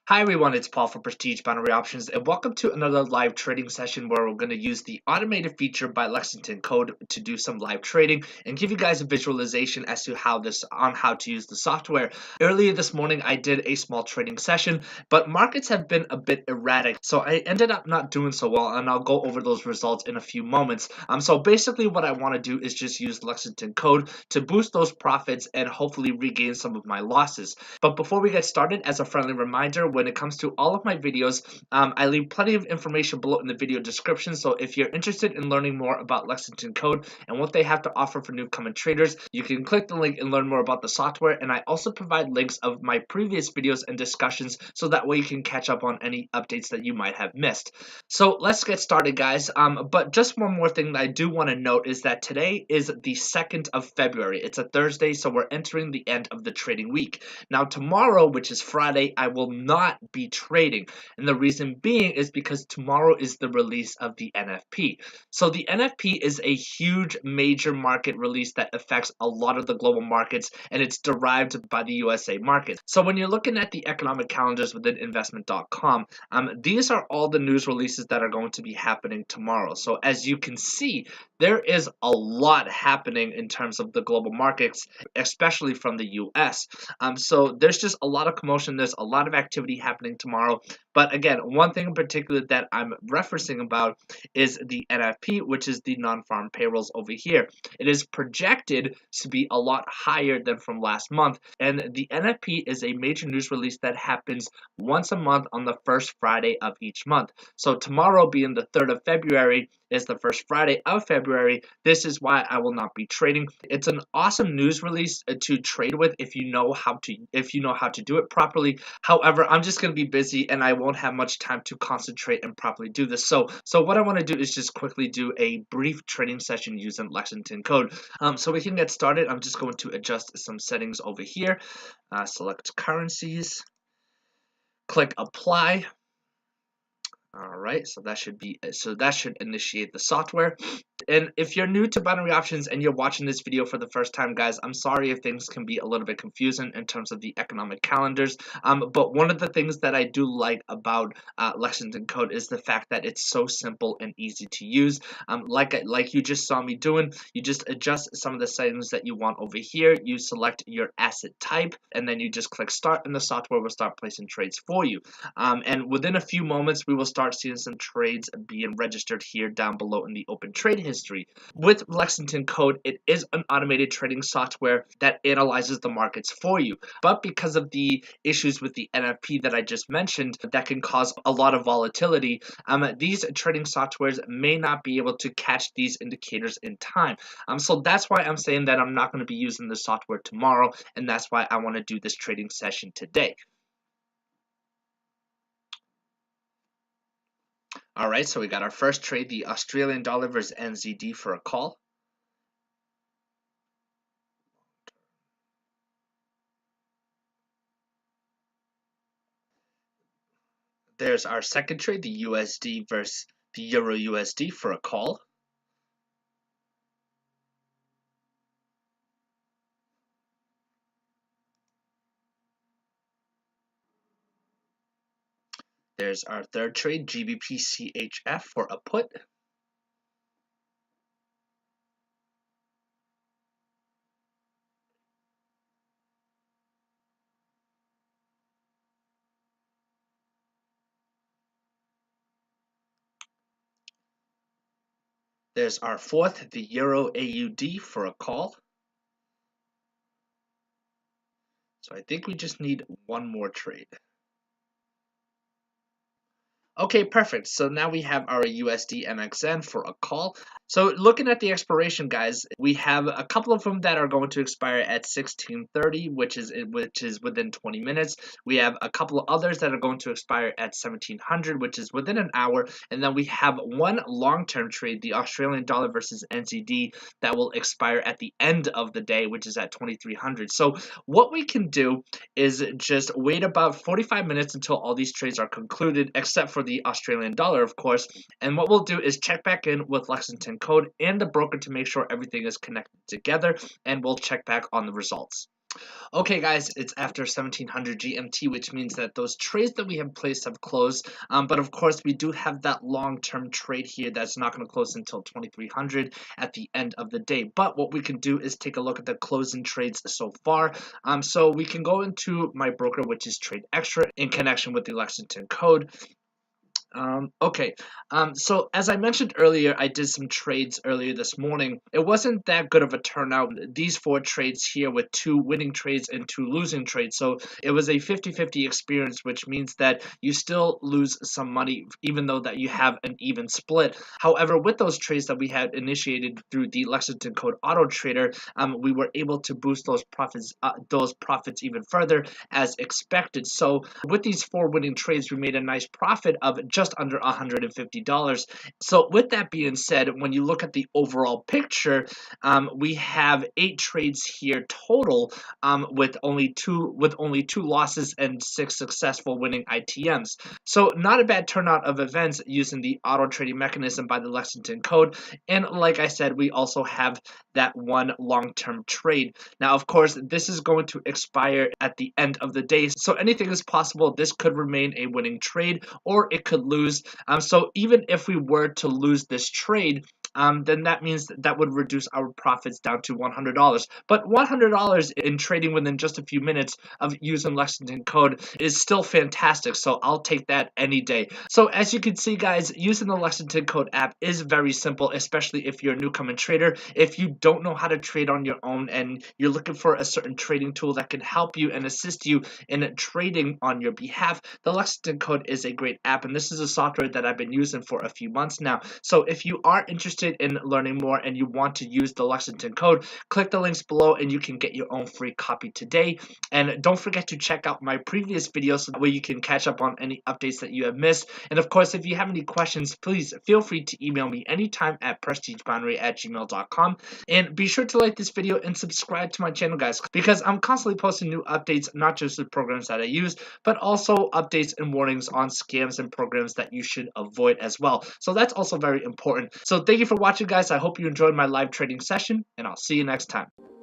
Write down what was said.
Hi everyone, it's Paul from Prestige Binary Options, and welcome to another live trading session where we're going to use the automated feature by Lexington Code to do some live trading and give you guys a visualization as to how to use the software. Earlier this morning, I did a small trading session, but markets have been a bit erratic, so I ended up not doing so well, and I'll go over those results in a few moments. So basically, what I want to do is just use Lexington Code to boost those profits and hopefully regain some of my losses. But before we get started, as a friendly reminder, when it comes to all of my videos, I leave plenty of information below in the video description. So if you're interested in learning more about Lexington Code and what they have to offer for newcoming traders, you can click the link and learn more about the software. And I also provide links of my previous videos and discussions so that way you can catch up on any updates that you might have missed. So let's get started, guys. But just one more thing that I do want to note is that today is the 2nd of February. It's a Thursday, so we're entering the end of the trading week. Now tomorrow, which is Friday, I will not be trading, and the reason being is because tomorrow is the release of the NFP. So the NFP is a huge major market release that affects a lot of the global markets, and it's derived by the USA market. So when you're looking at the economic calendars within investment.com, these are all the news releases that are going to be happening tomorrow. So as you can see, there is a lot happening in terms of the global markets, especially from the US. So there's just a lot of commotion. There's a lot of activity happening tomorrow. But again, one thing in particular that I'm referencing about is the NFP, which is the non-farm payrolls over here. It is projected to be a lot higher than from last month. And the NFP is a major news release that happens once a month on the first Friday of each month. So tomorrow, being the 3rd of February, is the first Friday of February. This is why I will not be trading. It's an awesome news release to trade with if you know how to do it properly. However, I'm just going to be busy and I won't have much time to concentrate and properly do this. So what I want to do is just quickly do a brief trading session using Lexington Code. So we can get started. I'm just going to adjust some settings over here. Select currencies. Click apply. All right, so that should initiate the software. And if you're new to binary options and you're watching this video for the first time, guys, I'm sorry if things can be a little bit confusing in terms of the economic calendars. But one of the things that I do like about Lexington Code is the fact that it's so simple and easy to use. Like you just saw me doing, you just adjust some of the settings that you want over here. You select your asset type, and then you just click start, and the software will start placing trades for you. And within a few moments, we will start seeing some trades being registered here down below in the open trade history. With Lexington Code, it is an automated trading software that analyzes the markets for you. But because of the issues with the NFP that I just mentioned that can cause a lot of volatility, these trading softwares may not be able to catch these indicators in time. So that's why I'm saying that I'm not going to be using the software tomorrow, and that's why I want to do this trading session today. All right, so we got our first trade, the Australian dollar versus NZD for a call. There's our second trade, the USD versus the Euro USD for a call. There's our third trade, GBP CHF for a put. There's our fourth, the Euro AUD for a call. So I think we just need one more trade. Okay, perfect. So now we have our USD MXN for a call. So looking at the expiration, guys, we have a couple of them that are going to expire at 16:30, which is within 20 minutes. We have a couple of others that are going to expire at 1700, which is within an hour, and then we have one long-term trade, the Australian dollar versus NZD, that will expire at the end of the day, which is at 2300. So what we can do is just wait about 45 minutes until all these trades are concluded, except for the Australian dollar, of course. And what we'll do is check back in with Lexington Code and the broker to make sure everything is connected together, and we'll check back on the results. Okay, guys, it's after 1700 GMT, which means that those trades that we have placed have closed. But of course, we do have that long-term trade here that's not going to close until 2300 at the end of the day. But what we can do is take a look at the closing trades so far. So we can go into my broker, which is Trade Extra, in connection with the Lexington code. Okay, so as I mentioned earlier, I did some trades earlier this morning. It wasn't that good of a turnout. These four trades here with two winning trades and two losing trades. So it was a 50-50 experience, which means that you still lose some money, even though that you have an even split. However, with those trades that we had initiated through the Lexington Code Auto Trader, we were able to boost those profits even further as expected. So with these four winning trades, we made a nice profit of just under $150. So with that being said, when you look at the overall picture, we have 8 trades here total, with only two losses and 6 successful winning ITMs. So not a bad turnout of events using the auto trading mechanism by the Lexington code. And like I said, we also have that one long-term trade. Now, of course, this is going to expire at the end of the day, so anything is possible. This could remain a winning trade, or it could lose. So even if we were to lose this trade, then that means that would reduce our profits down to $100. But $100 in trading within just a few minutes of using Lexington code is still fantastic, so I'll take that any day. So as you can see, guys, using the Lexington code app is very simple, especially if you're a newcomer trader. If you don't know how to trade on your own and you're looking for a certain trading tool that can help you and assist you in trading on your behalf, the Lexington code is a great app, and this is a software that I've been using for a few months now. So if you are interested in learning more and you want to use the Lexington code, click the links below and you can get your own free copy today. And don't forget to check out my previous videos where you can catch up on any updates that you have missed. And of course, if you have any questions, please feel free to email me anytime at prestigeboundary@gmail.com. And be sure to like this video and subscribe to my channel, guys, because I'm constantly posting new updates, not just the programs that I use, but also updates and warnings on scams and programs that you should avoid as well. So that's also very important. So thank you for watching, guys. I hope you enjoyed my live trading session, and I'll see you next time.